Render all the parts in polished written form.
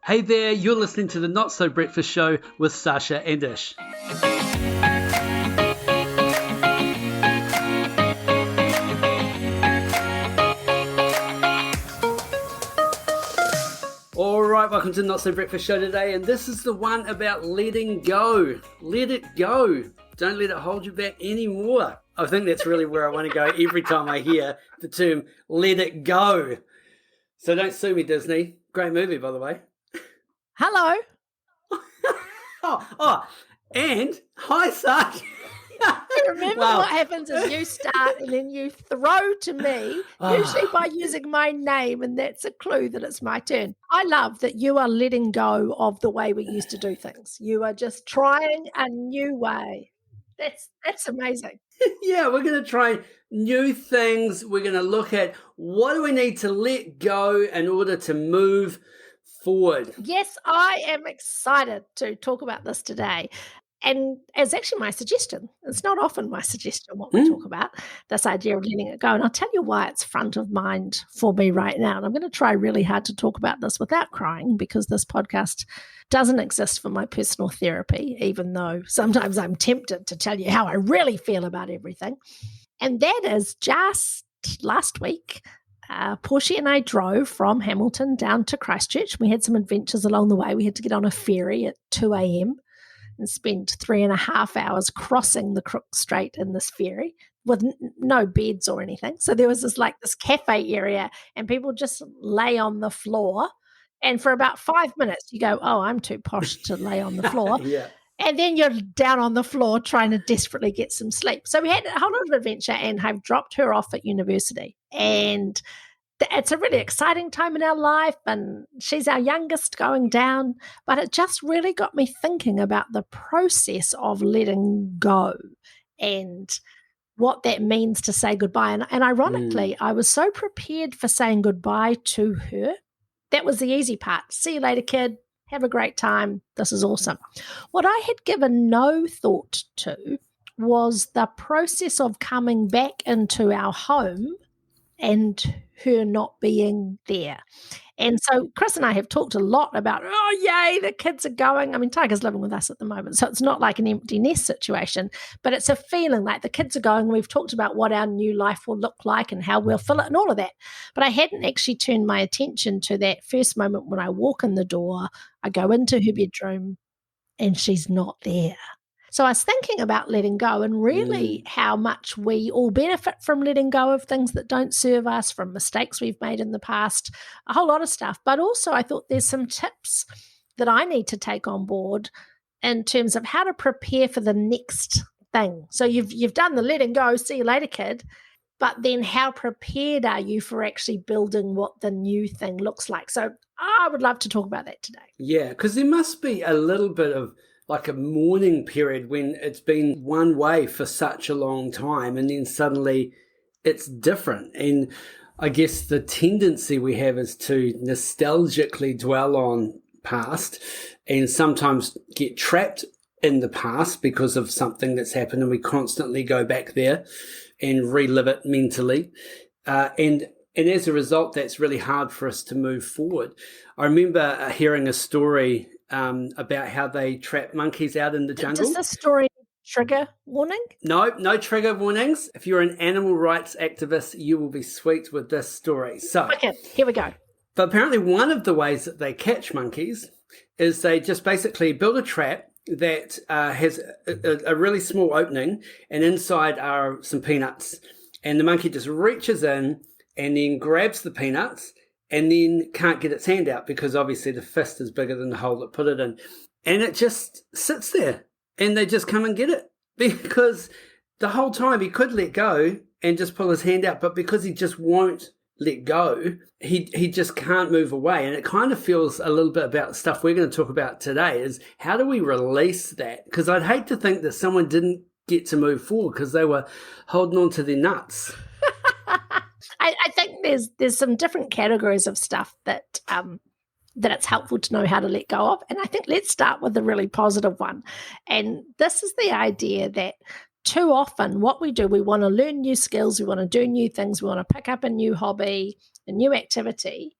Hey there, you're listening to the Not So Breakfast Show with Sasha and Ish. All right, welcome to the Not So Breakfast Show today, and this is the one about letting go. Let it go. Don't let it hold you back anymore. I think that's really where I want to go every time I hear the term let it go. So don't sue me, Disney. Great movie, by the way. Hello. And hi, Sasha. Remember what happens is you start and then you throw to me, usually by using my name, and that's a clue that it's my turn. I love that you are letting go of the way we used to do things. You are just trying a new way. That's amazing. Yeah, we're going to try new things. We're going to look at what do we need to let go in order to move forward. Yes, I am excited to talk about this today. And it's actually my suggestion. It's not often my suggestion what we talk about, this idea of letting it go. And I'll tell you why it's front of mind for me right now. And I'm going to try really hard to talk about this without crying, because this podcast doesn't exist for my personal therapy, even though sometimes I'm tempted to tell you how I really feel about everything. And that is just last week, Portia and I drove from Hamilton down to Christchurch. We had some adventures along the way. We had to get on a ferry at 2 a.m. and spend 3.5 hours crossing the Crook Strait in this ferry with no beds or anything. So there was this cafe area, and people just lay on the floor. And for about 5 minutes, you go, oh, I'm too posh to lay on the floor. Yeah. And then you're down on the floor trying to desperately get some sleep. So we had a whole lot of adventure, and I've dropped her off at university. And it's a really exciting time in our life, and she's our youngest going down. But it just really got me thinking about the process of letting go and what that means to say goodbye. And ironically, I was so prepared for saying goodbye to her. That was the easy part. See you later, kid. Have a great time. This is awesome. What I had given no thought to was the process of coming back into our home and her not being there. And so Chris and I have talked a lot about, oh, yay, the kids are going. I mean, Tiger's living with us at the moment, so it's not like an empty nest situation, but it's a feeling like the kids are going. We've talked about what our new life will look like and how we'll fill it and all of that. But I hadn't actually turned my attention to that first moment when I walk in the door, I go into her bedroom, and she's not there. So I was thinking about letting go and really how much we all benefit from letting go of things that don't serve us, from mistakes we've made in the past, a whole lot of stuff. But also I thought there's some tips that I need to take on board in terms of how to prepare for the next thing. So you've done the letting go, see you later, kid. But then how prepared are you for actually building what the new thing looks like? So I would love to talk about that today. Yeah, because there must be a little bit of like a mourning period when it's been one way for such a long time, and then suddenly it's different. And I guess the tendency we have is to nostalgically dwell on past and sometimes get trapped in the past because of something that's happened, and we constantly go back there and relive it mentally. And as a result, that's really hard for us to move forward. I remember hearing a story about how they trap monkeys out in the jungle. Does this story trigger warning? No trigger warnings. If you're an animal rights activist, you will be sweet with this story. So, okay, here we go. But apparently one of the ways that they catch monkeys is they just basically build a trap that has a really small opening, and inside are some peanuts. And the monkey just reaches in and then grabs the peanuts, and then can't get its hand out because obviously the fist is bigger than the hole that put it in. And it just sits there, and they just come and get it, because the whole time he could let go and just pull his hand out, but because he just won't let go, he just can't move away. And it kind of feels a little bit about stuff we're going to talk about today, is how do we release that? Because I'd hate to think that someone didn't get to move forward because they were holding on to their nuts. I think there's some different categories of stuff that it's helpful to know how to let go of. And I think let's start with the really positive one. And this is the idea that too often what we do, we want to learn new skills, we want to do new things, we want to pick up a new hobby, a new activity,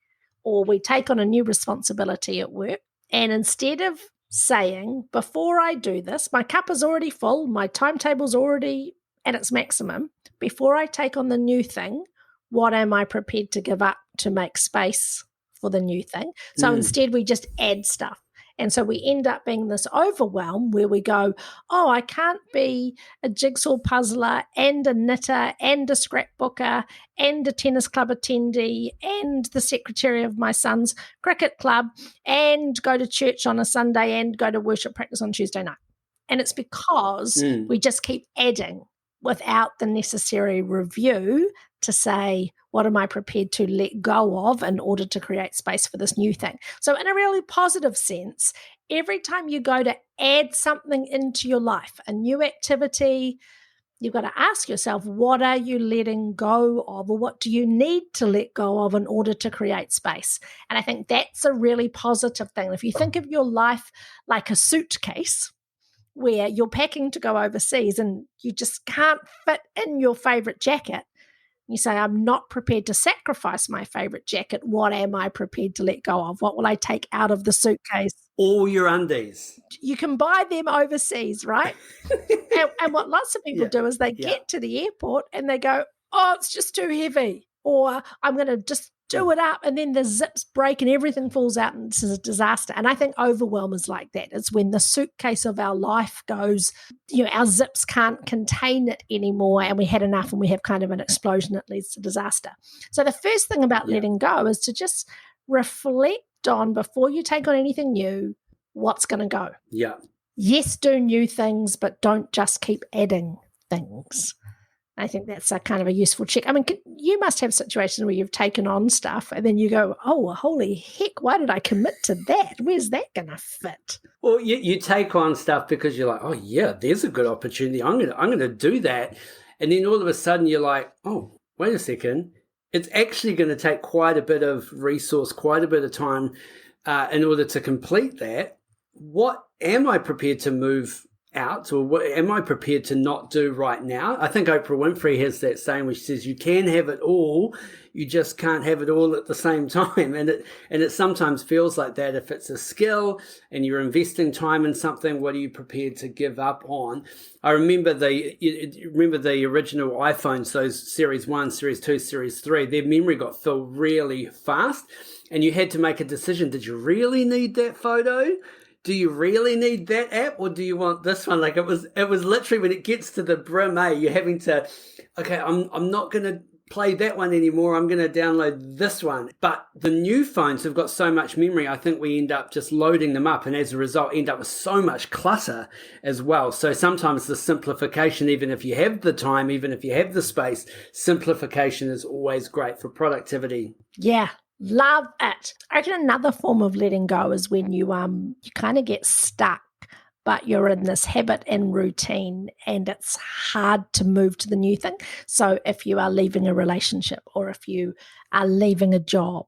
or we take on a new responsibility at work. And instead of saying, before I do this, my cup is already full, my timetable's already at its maximum, before I take on the new thing, what am I prepared to give up to make space for the new thing? So instead we just add stuff. And so we end up being this overwhelm where we go, oh, I can't be a jigsaw puzzler and a knitter and a scrapbooker and a tennis club attendee and the secretary of my son's cricket club and go to church on a Sunday and go to worship practice on Tuesday night. And it's because we just keep adding without the necessary review to say, what am I prepared to let go of in order to create space for this new thing? So in a really positive sense, every time you go to add something into your life, a new activity, you've got to ask yourself, what are you letting go of, or what do you need to let go of in order to create space? And I think that's a really positive thing. If you think of your life like a suitcase, where you're packing to go overseas and you just can't fit in your favorite jacket, you say, I'm not prepared to sacrifice my favorite jacket. What am I prepared to let go of? What will I take out of the suitcase? All your undies. You can buy them overseas, right? and what lots of people do is they get to the airport and they go, oh, it's just too heavy. Or I'm going to just do it up, and then the zips break and everything falls out and it's a disaster. And I think overwhelm is like that. It's when the suitcase of our life goes, our zips can't contain it anymore and we had enough and we have kind of an explosion that leads to disaster. So the first thing about letting go is to just reflect on, before you take on anything new, what's going to go. Yeah. Yes, do new things, but don't just keep adding things. I think that's a kind of a useful check. I mean, you must have situations where you've taken on stuff and then you go, oh, well, holy heck, why did I commit to that? Where's that going to fit? Well, you take on stuff because you're like, oh, yeah, there's a good opportunity. I'm gonna do that. And then all of a sudden you're like, oh, wait a second. It's actually going to take quite a bit of resource, quite a bit of time in order to complete that. What am I prepared to move out, or what am I prepared to not do right now? I think Oprah Winfrey has that saying which says you can have it all, you just can't have it all at the same time. And it sometimes feels like that. If it's a skill and you're investing time in something, what are you prepared to give up on? I remember the original iPhones, those Series 1, Series 2, Series 3, their memory got filled really fast and you had to make a decision. Did you really need that photo? Do you really need that app, or do you want this one? Like it was literally when it gets to the brim, you're having to, okay, I'm not going to play that one anymore. I'm going to download this one. But the new phones have got so much memory, I think we end up just loading them up, and as a result end up with so much clutter as well. So sometimes the simplification, even if you have the time, even if you have the space, simplification is always great for productivity. Yeah. Love it. I reckon another form of letting go is when you kind of get stuck, but you're in this habit and routine and it's hard to move to the new thing. So if you are leaving a relationship or if you are leaving a job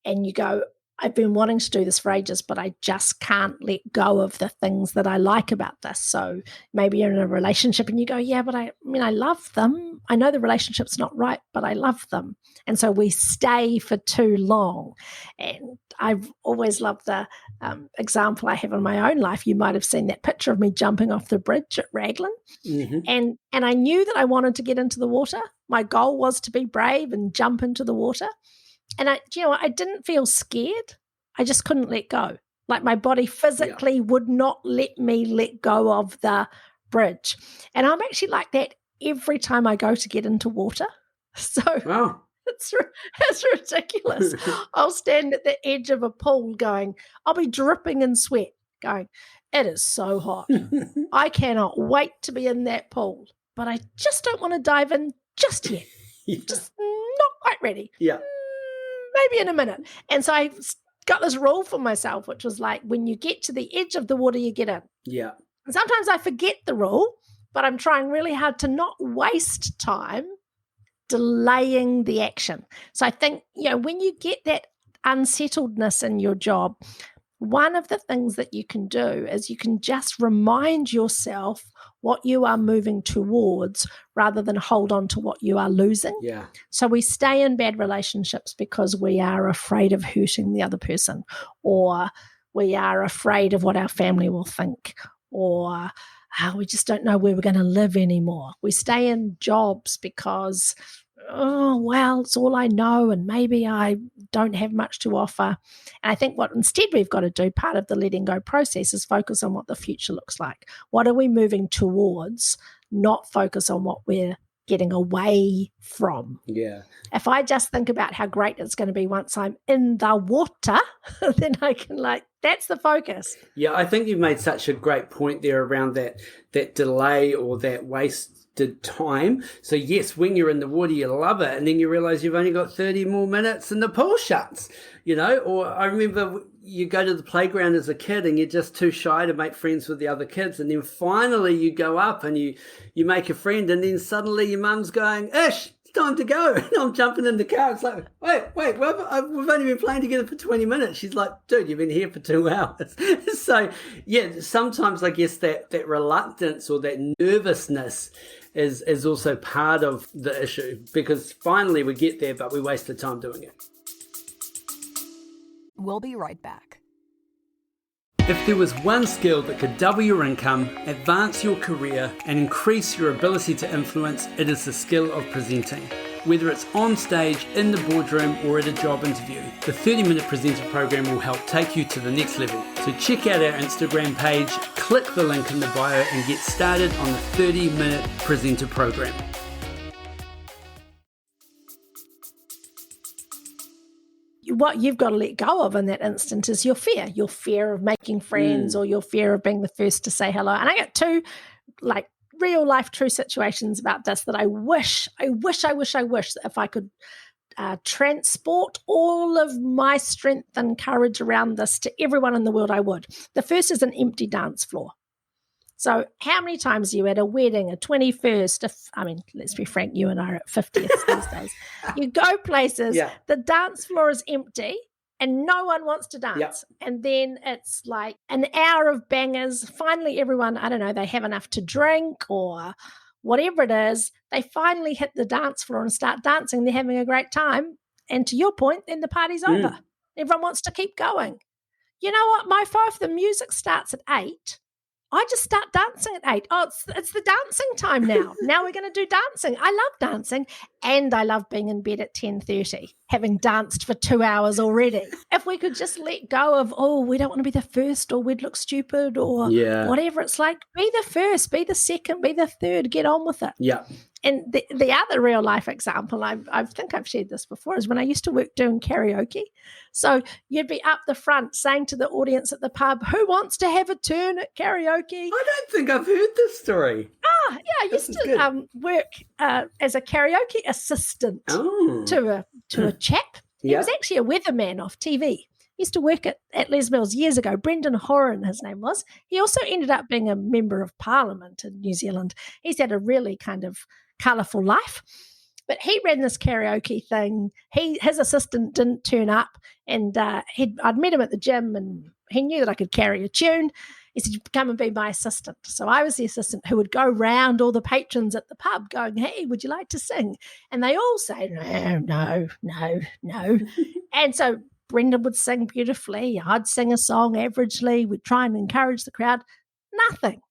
and you go, I've been wanting to do this for ages, but I just can't let go of the things that I like about this. So maybe you're in a relationship and you go, yeah, but I love them. I know the relationship's not right, but I love them. And so we stay for too long. And I've always loved the example I have in my own life. You might have seen that picture of me jumping off the bridge at Raglan. Mm-hmm. And I knew that I wanted to get into the water. My goal was to be brave and jump into the water. And I didn't feel scared. I just couldn't let go. Like my body physically would not let me let go of the bridge. And I'm actually like that every time I go to get into water. So it's ridiculous. I'll stand at the edge of a pool going, I'll be dripping in sweat going, it is so hot. I cannot wait to be in that pool. But I just don't want to dive in just yet. Just not quite ready. Yeah. Maybe in a minute. And so I got this rule for myself, which was like, when you get to the edge of the water, you get in. Yeah. And sometimes I forget the rule, but I'm trying really hard to not waste time delaying the action. So I think, when you get that unsettledness in your job, one of the things that you can do is you can just remind yourself what you are moving towards rather than hold on to what you are losing. Yeah. So we stay in bad relationships because we are afraid of hurting the other person, or we are afraid of what our family will think, or we just don't know where we're going to live anymore. We stay in jobs because, oh, well, it's all I know and maybe I don't have much to offer. And I think what instead we've got to do, part of the letting go process, is focus on what the future looks like. What are we moving towards, not focus on what we're getting away from. Yeah. If I just think about how great it's going to be once I'm in the water, then I can that's the focus. Yeah, I think you've made such a great point there around that delay or that wasted time. So yes, when you're in the water, you love it, and then you realize you've only got 30 more minutes and the pool shuts, or I remember you go to the playground as a kid and you're just too shy to make friends with the other kids, and then finally you go up and you make a friend, and then suddenly your mum's going, Ish, it's time to go. And I'm jumping in the car. It's like, wait, we've only been playing together for 20 minutes. She's like, dude, you've been here for 2 hours. So yeah, sometimes I guess that reluctance or that nervousness is also part of the issue, because finally we get there, but we waste the time doing it. We'll be right back. If there was one skill that could double your income, advance your career, and increase your ability to influence, it is the skill of presenting. Whether it's on stage, in the boardroom, or at a job interview, the 30-minute presenter program will help take you to the next level. So check out our Instagram page, click the link in the bio, and get started on the 30-minute presenter program. What you've got to let go of in that instant is your fear of making friends, or your fear of being the first to say hello. And I got two real life true situations about this that I wish that if I could transport all of my strength and courage around this to everyone in the world, I would. The first is an empty dance floor. So how many times are you at a wedding, a 21st, let's be frank, you and I are at 50th these days. You go places, the dance floor is empty and no one wants to dance. Yep. And then it's like an hour of bangers. Finally, everyone, I don't know, they have enough to drink or whatever it is. They finally hit the dance floor and start dancing. They're having a great time. And to your point, then the party's over. Everyone wants to keep going. You know what, Mofo, if the music starts at 8, I just start dancing at 8. Oh, it's the dancing time now. Now we're going to do dancing. I love dancing, and I love being in bed at 10:30, having danced for 2 hours already. If we could just let go of, we don't want to be the first, or we'd look stupid, or whatever. It's like, be the first, be the second, be the third, get on with it. Yeah. And the other real life example, I think I've shared this before, is when I used to work doing karaoke. So you'd be up the front saying to the audience at the pub, who wants to have a turn at karaoke? I don't think I've heard this story. Yeah, I used to work as a karaoke assistant to a chap. He was actually a weatherman off TV. He used to work at Les Mills years ago. Brendan Horan, his name was. He also ended up being a member of Parliament in New Zealand. He's had a really kind of colourful life. But he ran this karaoke thing. His assistant didn't turn up, and I'd met him at the gym, and he knew that I could carry a tune. He said, come and be my assistant. So I was the assistant who would go round all the patrons at the pub going, hey, would you like to sing? And they all say, no. And so Brendan would sing beautifully. I'd sing a song averagely. We'd try and encourage the crowd. Nothing.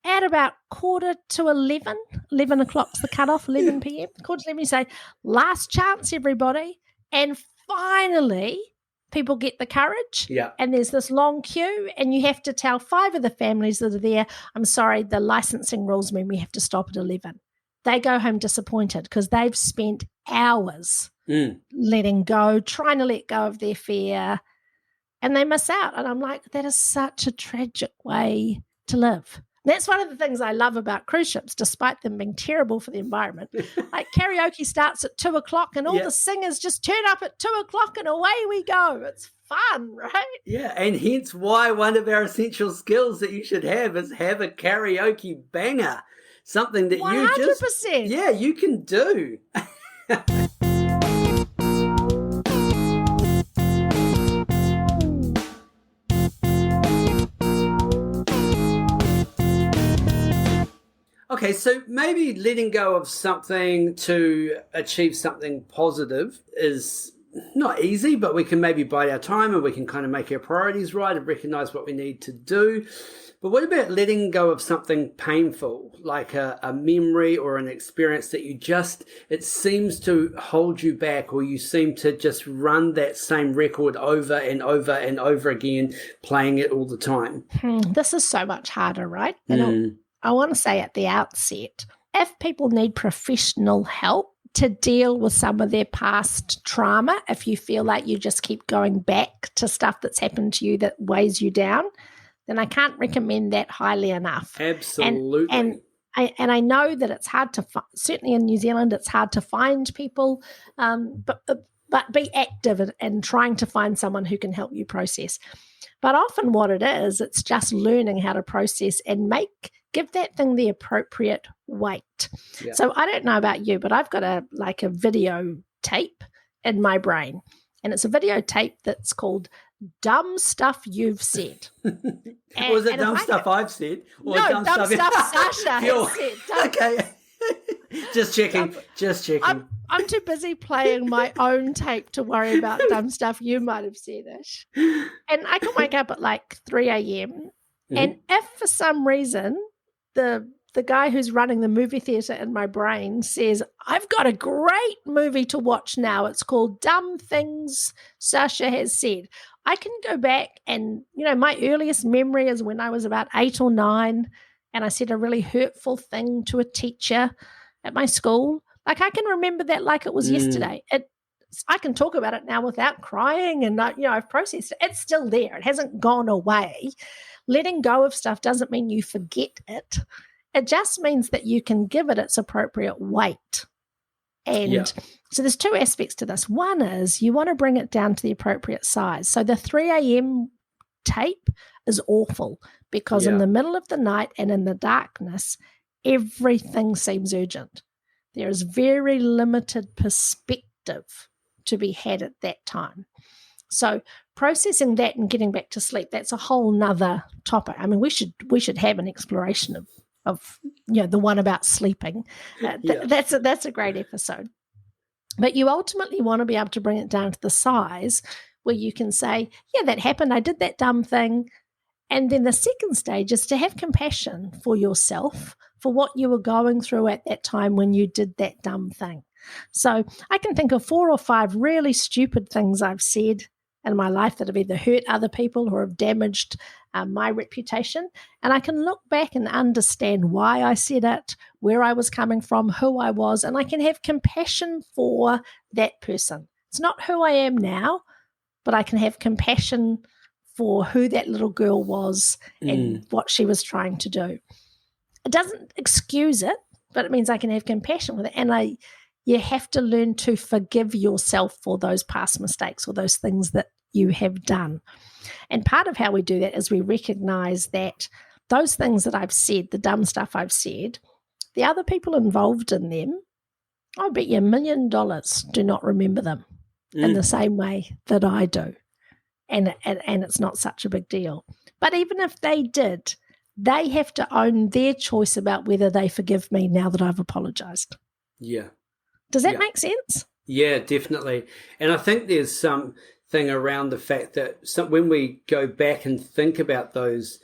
At about 11 o'clock's the cutoff, 11 p.m., 11, you say, last chance, everybody. And finally, people get the courage. Yeah. And there's this long queue, and you have to tell 5 of the families that are there, I'm sorry, the licensing rules mean we have to stop at 11. They go home disappointed because they've spent hours letting go, trying to let go of their fear, and they miss out. And I'm like, that is such a tragic way to live. That's one of the things I love about cruise ships, despite them being terrible for the environment. Like karaoke starts at 2 o'clock and all the singers just turn up at 2 o'clock and away we go. It's fun, right? Yeah, and hence why one of our essential skills that you should have is have a karaoke banger. Something that 100%. you can do. Okay, so maybe letting go of something to achieve something positive is not easy, but we can maybe bide our time and we can kind of make our priorities right and recognize what we need to do. But what about letting go of something painful, like a memory or an experience that it seems to hold you back, or you seem to just run that same record over and over and over again, playing it all the time? This is so much harder, right? And I want to say at the outset, if people need professional help to deal with some of their past trauma, if you feel like you just keep going back to stuff that's happened to you that weighs you down, then I can't recommend that highly enough. Absolutely. And I know that it's hard to find, certainly in New Zealand, it's hard to find people, but be active in trying to find someone who can help you process. But often what it is, it's just learning how to process and give that thing the appropriate weight. Yeah. So I don't know about you, but I've got a video tape in my brain, and it's a videotape that's called Dumb Stuff You've Said. Was it dumb stuff I've said? Or no, dumb stuff Sasha has said. Okay. Just checking. I'm too busy playing my own tape to worry about dumb stuff you might have said, Ish. And I can wake up at like 3 a.m. And if for some reason the guy who's running the movie theater in my brain says, I've got a great movie to watch now, it's called Dumb Things Sasha Has Said, I can go back and, my earliest memory is when I was about 8 or 9 and I said a really hurtful thing to a teacher at my school. Like, I can remember that like it was yesterday. I can talk about it now without crying, and I've processed it. It's still there. It hasn't gone away. Letting go of stuff doesn't mean you forget it. It just means that you can give it its appropriate weight. And so there's two aspects to this. One is you want to bring it down to the appropriate size. So the 3 a.m. tape is awful because in the middle of the night and in the darkness, everything seems urgent. There is very limited perspective to be had at that time. So processing that and getting back to sleep, that's a whole nother topic. I mean, we should have an exploration of the one about sleeping. That's a great episode. But you ultimately want to be able to bring it down to the size where you can say, yeah, that happened. I did that dumb thing. And then the second stage is to have compassion for yourself for what you were going through at that time when you did that dumb thing. So I can think of 4 or 5 really stupid things I've said in my life that have either hurt other people or have damaged my reputation. And I can look back and understand why I said it, where I was coming from, who I was, and I can have compassion for that person. It's not who I am now, but I can have compassion for who that little girl was and what she was trying to do. It doesn't excuse it, but it means I can have compassion with it. And you have to learn to forgive yourself for those past mistakes or those things that you have done. And part of how we do that is we recognize that those things that I've said, the dumb stuff I've said, the other people involved in them, I bet you $1 million do not remember them in the same way that I do. And it's not such a big deal. But even if they did, they have to own their choice about whether they forgive me now that I've apologized. Yeah. Does that make sense? Yeah, definitely. And I think there's something around the fact that when we go back and think about those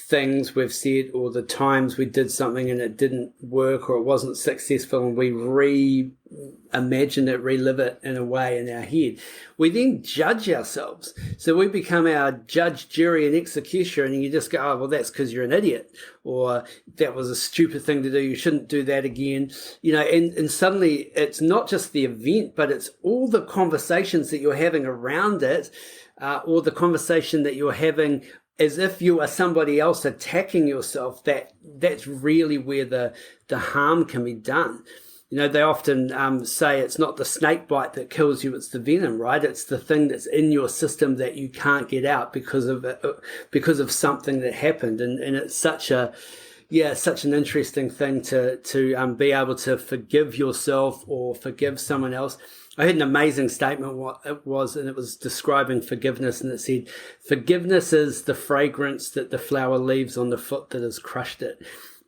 things we've said or the times we did something and it didn't work or it wasn't successful and we reimagine it, relive it in a way in our head, we then judge ourselves. So we become our judge, jury and executioner, and you just go, oh, well, that's because you're an idiot, or that was a stupid thing to do, you shouldn't do that again. And suddenly it's not just the event, but it's all the conversations that you're having around it, or the conversation that you're having as if you are somebody else attacking yourself. That's really where the harm can be done. They often say it's not the snake bite that kills you, it's the venom, right? It's the thing that's in your system that you can't get out because of something that happened. And it's such an interesting thing to be able to forgive yourself or forgive someone else. I heard an amazing statement, what it was, and it was describing forgiveness, and it said, forgiveness is the fragrance that the flower leaves on the foot that has crushed it.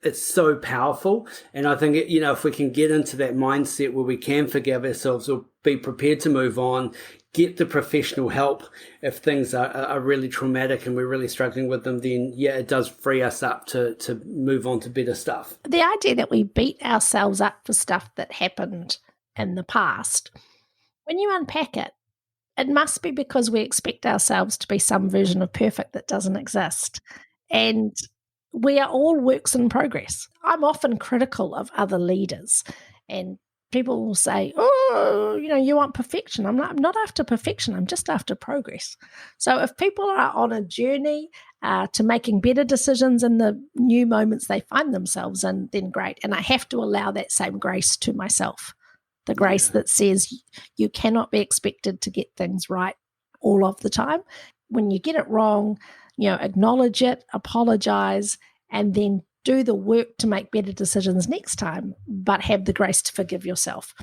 it's so powerful. And I think, if we can get into that mindset where we can forgive ourselves or be prepared to move on, get the professional help if things are really traumatic and we're really struggling with them, then it does free us up to move on to better stuff. The idea that we beat ourselves up for stuff that happened in the past, when you unpack it, it must be because we expect ourselves to be some version of perfect that doesn't exist. And we are all works in progress. I'm often critical of other leaders, and people will say, oh, you want perfection. I'm not after perfection. I'm just after progress. So if people are on a journey to making better decisions in the new moments they find themselves in, then great. And I have to allow that same grace to myself. The grace that says you cannot be expected to get things right all of the time. When you get it wrong, acknowledge it, apologize, and then do the work to make better decisions next time, but have the grace to forgive yourself.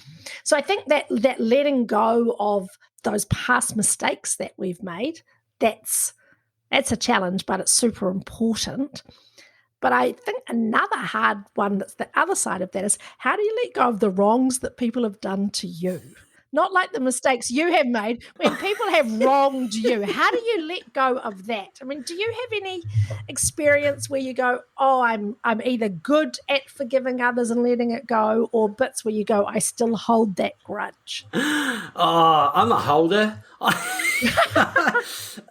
So I think that letting go of those past mistakes that we've made, that's a challenge, but it's super important. But I think another hard one that's the other side of that is, how do you let go of the wrongs that people have done to you? Not like the mistakes you have made. When people have wronged you, how do you let go of that? I mean, do you have any experience where you go, oh, I'm either good at forgiving others and letting it go, or bits where you go, I still hold that grudge? Oh, I'm a holder.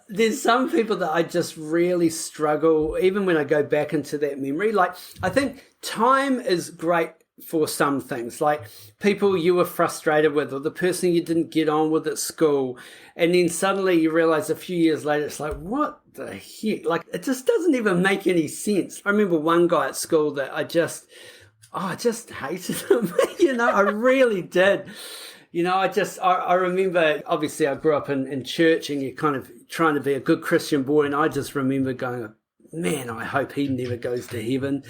There's some people that I just really struggle, even when I go back into that memory. Like, I think time is great for some things, like people you were frustrated with, or the person you didn't get on with at school, and then suddenly you realize a few years later, it's like, what the heck? Like, it just doesn't even make any sense. I remember one guy at school that I just hated him. I really did. I remember, obviously I grew up in church, and you're kind of trying to be a good Christian boy, and I just remember going, man, I hope he never goes to heaven.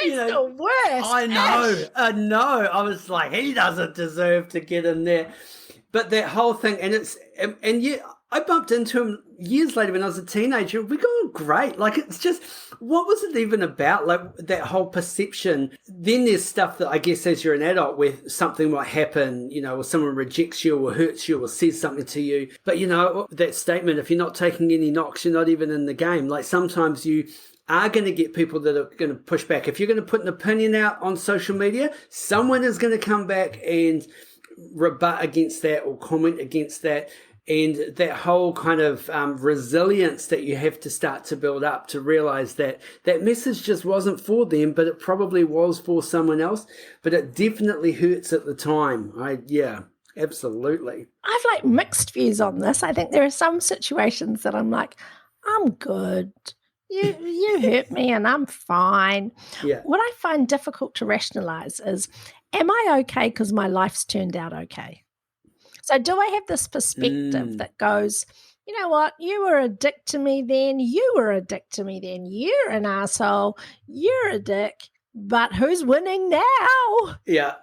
That's the worst. I know. I was like, he doesn't deserve to get in there. But that whole thing, and I bumped into him years later when I was a teenager. We got on great. Like, it's just, what was it even about? Like, that whole perception. Then there's stuff that I guess as you're an adult where something might happen, or someone rejects you or hurts you or says something to you. But, that statement, if you're not taking any knocks, you're not even in the game. Like, sometimes you are going to get people that are going to push back. If you're going to put an opinion out on social media, someone is going to come back and rebut against that or comment against that. And that whole kind of resilience that you have to start to build up to realize that that message just wasn't for them, but it probably was for someone else. But it definitely hurts at the time. Absolutely. I've mixed views on this. I think there are some situations that I'm like, I'm good. You hurt me and I'm fine. Yeah. What I find difficult to rationalize is, am I okay because my life's turned out okay? So do I have this perspective that goes, you know what, you were a dick to me then, you were a dick to me then, you're an asshole, you're a dick, but who's winning now? Yeah.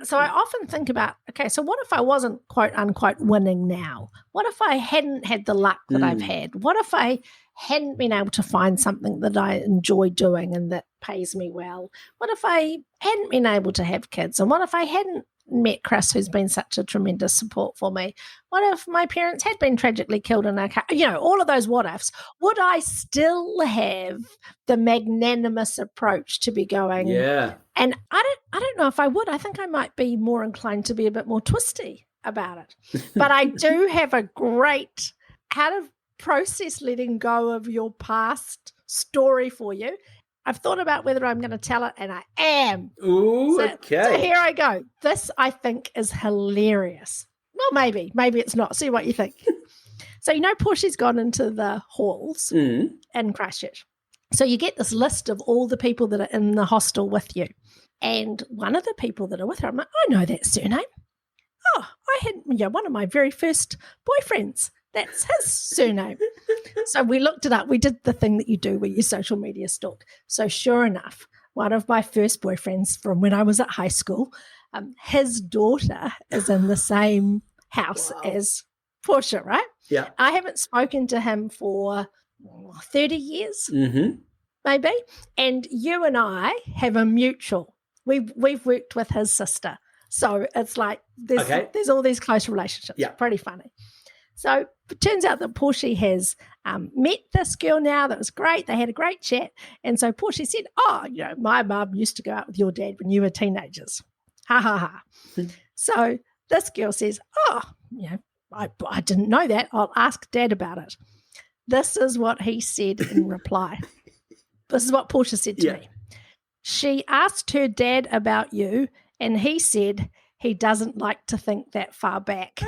So I often think about, okay, so what if I wasn't quote unquote winning now? What if I hadn't had the luck that I've had? What if I hadn't been able to find something that I enjoy doing and that pays me well? What if I hadn't been able to have kids? And what if I hadn't met Chris, who's been such a tremendous support for me? What if my parents had been tragically killed in a car? All of those what ifs. Would I still have the magnanimous approach to be going? Yeah. And I don't know if I would. I think I might be more inclined to be a bit more twisty about it. But I do have a great how to process letting go of your past story for you. I've thought about whether I'm going to tell it, and I am. Ooh, okay. So here I go. This, I think, is hilarious. Well, maybe it's not. See what you think. So, Portia's gone into the halls in Christchurch. So you get this list of all the people that are in the hostel with you. And one of the people that are with her, I'm like, I know that surname. Oh, I had one of my very first boyfriends. That's his surname. So we looked it up. We did the thing that you do where you social media stalk. So sure enough, one of my first boyfriends from when I was at high school, his daughter is in the same house as Portia, right? Yeah. I haven't spoken to him for 30 years. Mm-hmm. maybe. And you and I have a mutual. We've worked with his sister. So it's like there's all these close relationships. Yeah. Pretty funny. So it turns out that Portia has met this girl now. That was great. They had a great chat. And so Portia said, my mum used to go out with your dad when you were teenagers. Ha, ha, ha. So this girl says, I didn't know that. I'll ask Dad about it. This is what he said in reply. This is what Portia said to me. She asked her dad about you, and he said he doesn't like to think that far back.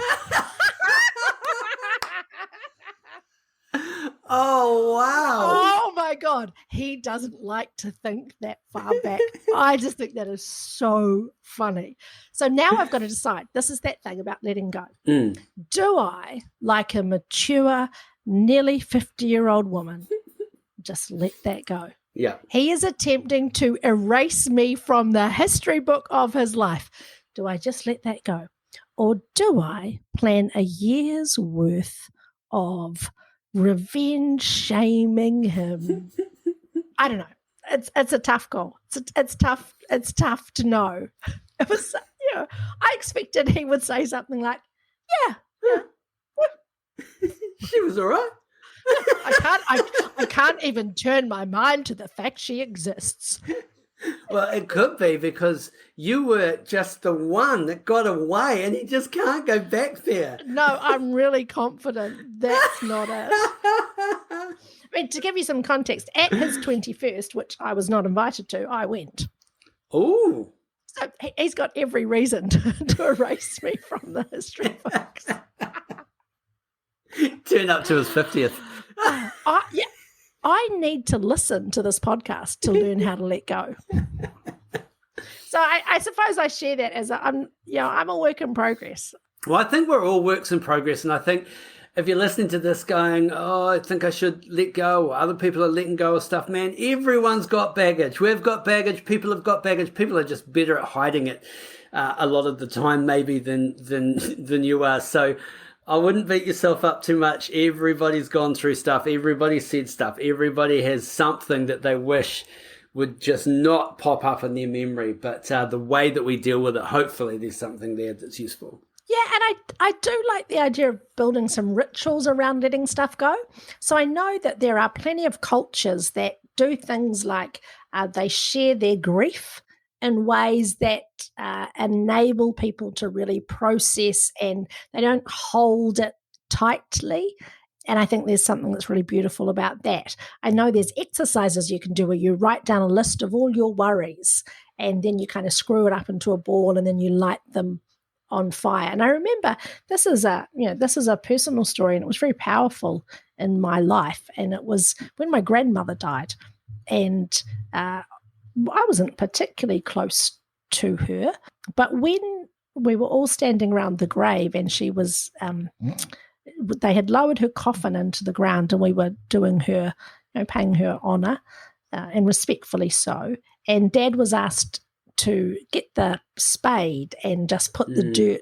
Oh, wow. Oh, my God. He doesn't like to think that far back. I just think that is so funny. So now I've got to decide. This is that thing about letting go. Do I, like a mature, nearly 50-year-old woman, just let that go? Yeah. He is attempting to erase me from the history book of his life. Do I just let that go? Or do I plan a year's worth of revenge shaming him? I don't know. It's a tough call. It's tough to know. It was, I expected he would say something like, yeah. She was all right. I can't even turn my mind to the fact she exists. Well, it could be because you were just the one that got away and he just can't go back there. No, I'm really confident that's not it. I mean, to give you some context, at his 21st, which I was not invited to, I went. Oh. So he's got every reason to erase me from the history books. Turn up to his 50th. I need to listen to this podcast to learn how to let go. So I suppose I share that as I'm a work in progress. Well, I think we're all works in progress, and I think if you're listening to this going, I think I should let go, or other people are letting go of stuff, man, everyone's got baggage. We've got baggage. People have got baggage. People are just better at hiding it a lot of the time, maybe than you are. So I wouldn't beat yourself up too much. Everybody's gone through stuff. Everybody said stuff. Everybody has something that they wish would just not pop up in their memory. But the way that we deal with it, hopefully there's something there that's useful. Yeah, and I do like the idea of building some rituals around letting stuff go. So I know that there are plenty of cultures that do things like they share their grief in ways that enable people to really process, and they don't hold it tightly. And I think there's something that's really beautiful about that. I know there's exercises you can do where you write down a list of all your worries, and then you kind of screw it up into a ball, and then you light them on fire. And I remember this is a personal story, and it was very powerful in my life. And it was when my grandmother died, and I wasn't particularly close to her, but when we were all standing around the grave and she was, they had lowered her coffin into the ground, and we were doing her, paying her honour, and respectfully so. And Dad was asked to get the spade and just put the dirt,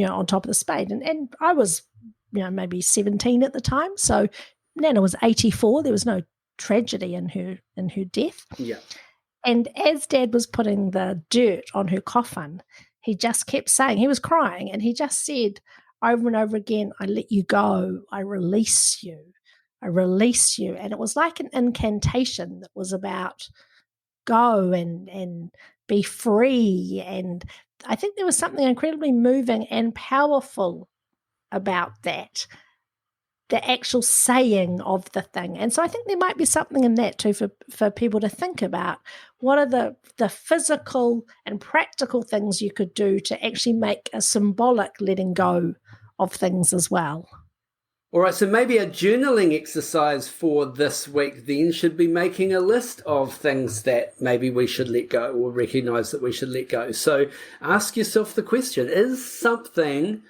on top of the spade. And I was, maybe 17 at the time. So Nana was 84. There was no tragedy in her death. Yeah. And as Dad was putting the dirt on her coffin, he just kept saying, he was crying, and he just said over and over again, I let you go, I release you, I release you. And it was like an incantation that was about go and be free. And I think there was something incredibly moving and powerful about that, the actual saying of the thing. And so I think there might be something in that too for people to think about. What are the physical and practical things you could do to actually make a symbolic letting go of things as well? All right, so maybe a journaling exercise for this week then should be making a list of things that maybe we should let go or recognize that we should let go. So ask yourself the question, is something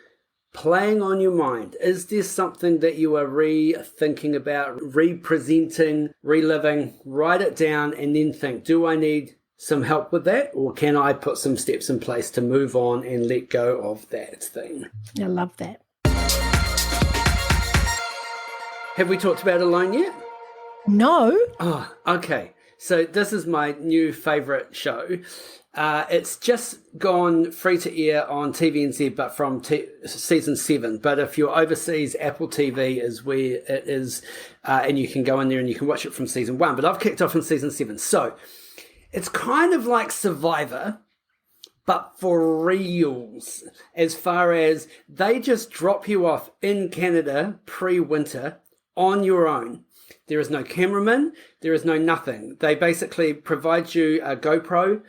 playing on your mind? Is there something that you are rethinking about, representing, reliving? Write it down and then think, do I need some help with that, or can I put some steps in place to move on and let go of that thing? I love that. Have we talked about alone yet? No. Oh, okay. So this is my new favourite show. It's just gone free to air on TVNZ, but from season 7. But if you're overseas, Apple TV is where it is, and you can go in there and you can watch it from season 1. But I've kicked off in season 7. So it's kind of like Survivor, but for reals, as far as they just drop you off in Canada pre-winter on your own. There is no cameraman, there is no nothing. They basically provide you a GoPro,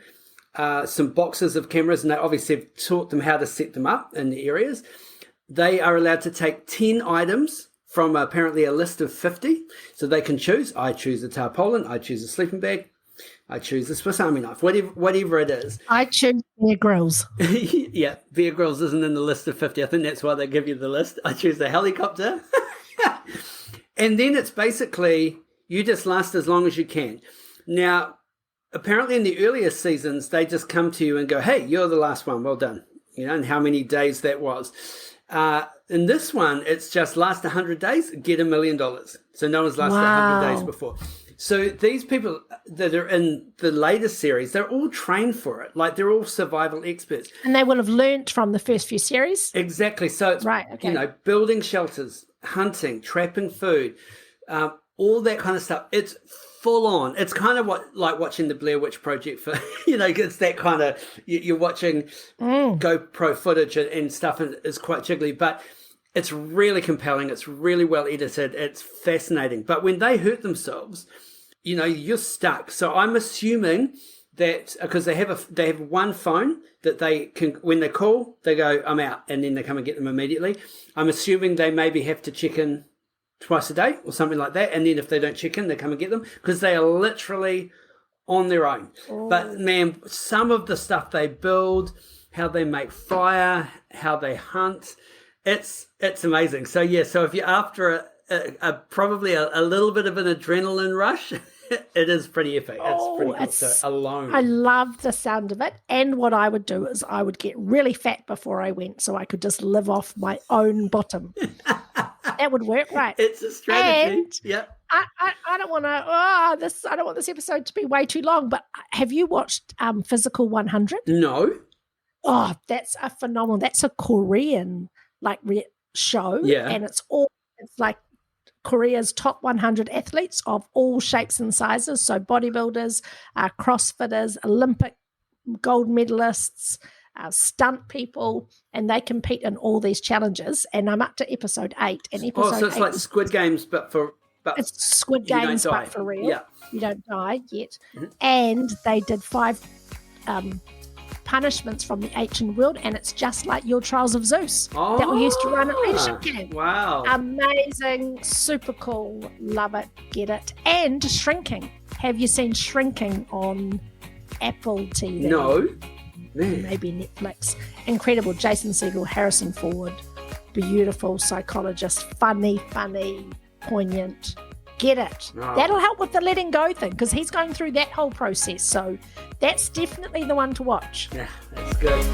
some boxes of cameras, and they obviously have taught them how to set them up in the areas. They are allowed to take 10 items from apparently a list of 50. So they can choose. I choose a tarpaulin, I choose a sleeping bag, I choose a Swiss Army knife, whatever it is. I choose Bear Grylls. Yeah, Bear Grylls isn't in the list of 50. I think that's why they give you the list. I choose the helicopter. And then it's basically, you just last as long as you can. Now, apparently in the earlier seasons, they just come to you and go, hey, you're the last one, well done. And how many days that was. In this one, it's just last 100 days, get $1 million. So no one's lasted 100 days before. So these people that are in the latest series, they're all trained for it. Like, they're all survival experts. And they will have learnt from the first few series? Exactly. So it's, right, okay. Building shelters, hunting, trapping food, all that kind of stuff. It's full on. It's kind of like watching the Blair Witch Project for, it's that kind of, you're watching GoPro footage and stuff, and it's quite jiggly, but it's really compelling. It's really well edited. It's fascinating. But when they hurt themselves, you're stuck. So I'm assuming that because they have one phone that they can, when they call, they go, I'm out, and then they come and get them immediately. I'm assuming they maybe have to check in twice a day or something like that. And then if they don't check in, they come and get them because they are literally on their own. Oh. But man, some of the stuff they build, how they make fire, how they hunt, it's amazing. So yeah, so if you're after probably a little bit of an adrenaline rush, it is pretty epic. It's pretty cool. So alone. I love the sound of it. And what I would do is I would get really fat before I went so I could just live off my own bottom. That would work, right? It's a strategy. And yeah. I don't want to. I don't want this episode to be way too long. But have you watched Physical 100? No. Oh, that's a phenomenal. That's a Korean show. Yeah. And it's like Korea's top 100 athletes of all shapes and sizes. So bodybuilders, CrossFitters, Olympic gold medalists, stunt people, and they compete in all these challenges. And I'm up to episode 8. And episode so it's 8 like Squid Games, but it's Squid Games, but for real. Yeah. You don't die yet. Mm-hmm. And they did 5 punishments from the ancient world, and it's just like your Trials of Zeus that we used to run at ancient camp. Wow. Amazing, super cool, love it, get it. And Shrinking. Have you seen Shrinking on Apple TV? No. Maybe Netflix. Incredible. Jason Segel, Harrison Ford, beautiful psychologist, funny, poignant. Get it. Oh. That'll help with the letting go thing because he's going through that whole process. So that's definitely the one to watch. Yeah, that's good.